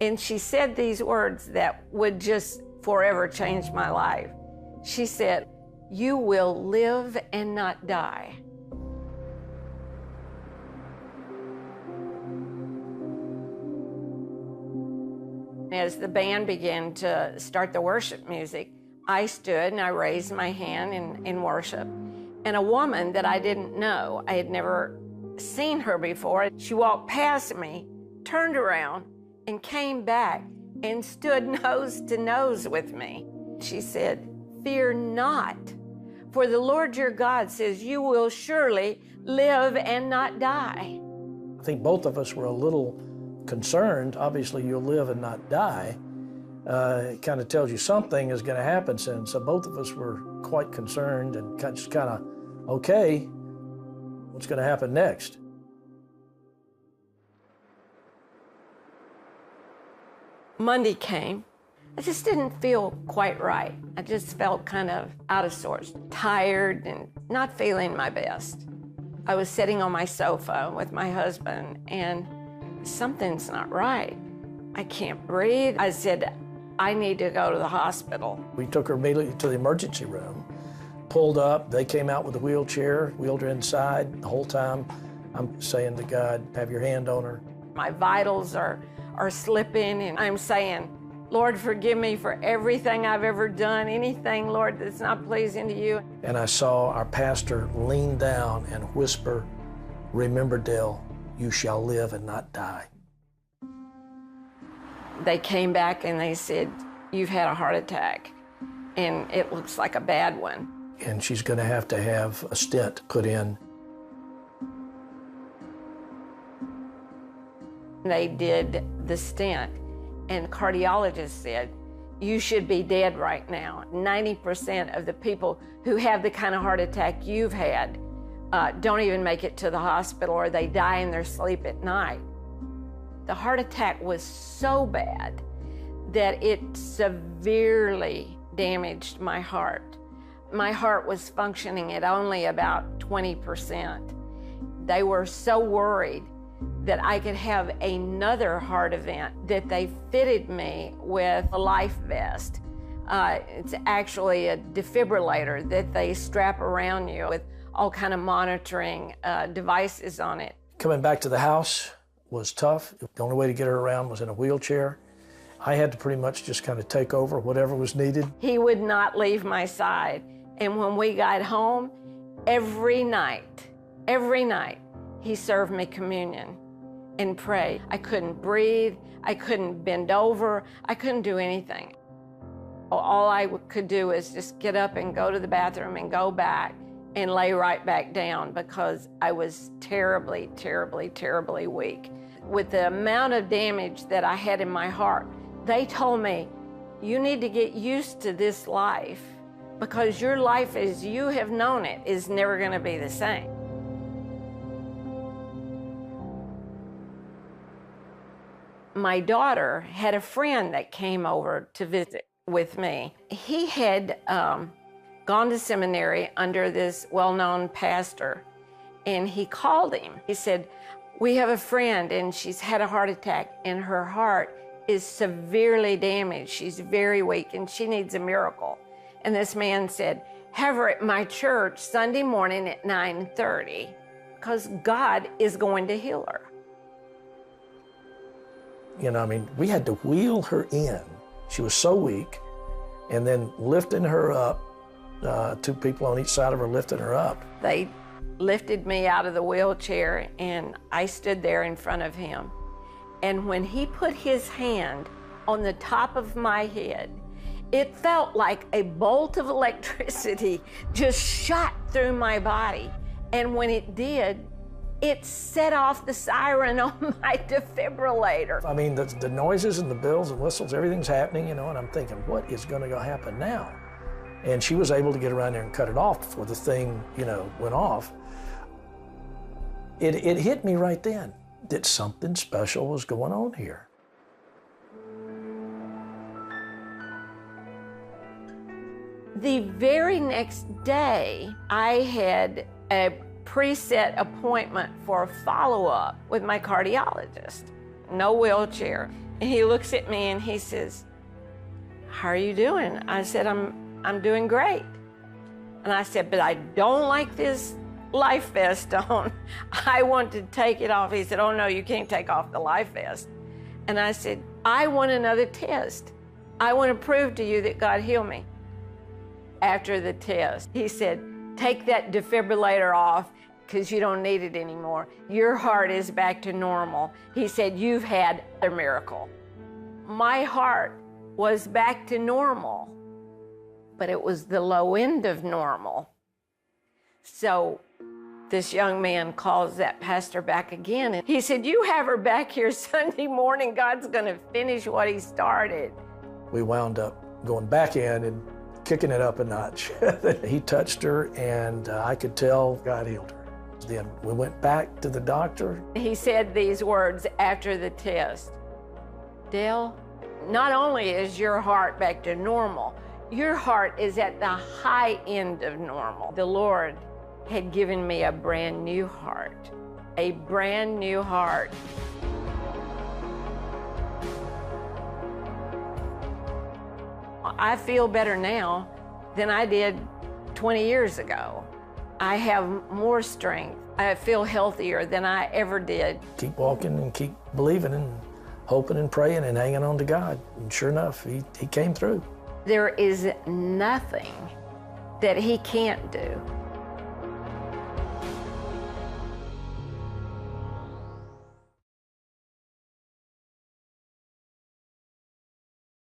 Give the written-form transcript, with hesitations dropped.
And she said these words that would just forever change my life. She said, "You will live and not die." As the band began to start the worship music, I stood and I raised my hand in worship. And a woman that I didn't know, I had never seen her before, she walked past me, turned around, and came back and stood nose to nose with me. She said, "Fear not, for the Lord your God says you will surely live and not die." I think both of us were a little concerned. Obviously, you'll live and not die. It kind of tells you something is going to happen soon. So both of us were quite concerned and just kind of, okay, what's going to happen next? Monday came. I just didn't feel quite right. I just felt kind of out of sorts, tired and not feeling my best. I was sitting on my sofa with my husband and something's not right. I can't breathe. I said, "I need to go to the hospital." We took her immediately to the emergency room, pulled up, they came out with a wheelchair, wheeled her inside. The whole time I'm saying to God, have your hand on her. My vitals are slipping and I'm saying, "Lord, forgive me for everything I've ever done, anything, Lord, that's not pleasing to you." And I saw our pastor lean down and whisper, "Remember, Dale, you shall live and not die." They came back and they said, "You've had a heart attack and it looks like a bad one." And she's going to have a stent put in. They did the stent and the cardiologist said, "You should be dead right now." 90% of the people who have the kind of heart attack you've had don't even make it to the hospital, or they die in their sleep at night. The heart attack was so bad that it severely damaged my heart. My heart was functioning at only about 20%. They were so worried that I could have another heart event that they fitted me with a life vest. It's actually a defibrillator that they strap around you with all kind of monitoring devices on it. Coming back to the house was tough. The only way to get her around was in a wheelchair. I had to pretty much just kind of take over whatever was needed. He would not leave my side. And when we got home, every night, he served me communion and prayed. I couldn't breathe. I couldn't bend over. I couldn't do anything. All I could do is just get up and go to the bathroom and go back and lay right back down because I was terribly, terribly, terribly weak. With the amount of damage that I had in my heart, they told me, "You need to get used to this life because your life as you have known it is never going to be the same." My daughter had a friend that came over to visit with me. He had gone to seminary under this well-known pastor, and he called him. He said, "We have a friend and she's had a heart attack and her heart is severely damaged. She's very weak and she needs a miracle." And this man said, "Have her at my church Sunday morning at 9:30 because God is going to heal her." You know, I mean, we had to wheel her in. She was so weak, and then lifting her up, two people on each side of her lifting her up. They lifted me out of the wheelchair and I stood there in front of him. And when he put his hand on the top of my head, it felt like a bolt of electricity just shot through my body. And when it did, it set off the siren on my defibrillator. I mean, the noises and the bells and whistles, everything's happening, you know, and I'm thinking, what is going to happen now? And she was able to get around there and cut it off before the thing, you know, went off. It hit me right then that something special was going on here. The very next day, I had a preset appointment for a follow-up with my cardiologist. No wheelchair. And he looks at me and he says, "How are you doing?" I said, I'm doing great. And I said, "But I don't like this life vest on. I want to take it off." He said, "Oh no, you can't take off the life vest." And I said, "I want another test. I want to prove to you that God healed me." After the test, he said, "Take that defibrillator off because you don't need it anymore. Your heart is back to normal." He said, "You've had a miracle." My heart was back to normal, but it was the low end of normal. So this young man calls that pastor back again, and he said, "You have her back here Sunday morning. God's going to finish what he started." We wound up going back in and kicking it up a notch. He touched her, and I could tell God healed her. Then we went back to the doctor. He said these words after the test: "Dale, not only is your heart back to normal, your heart is at the high end of normal." The Lord had given me a brand new heart, a brand new heart. I feel better now than I did 20 years ago. I have more strength. I feel healthier than I ever did. Keep walking and keep believing and hoping and praying and hanging on to God. And sure enough, he came through. There is nothing that he can't do.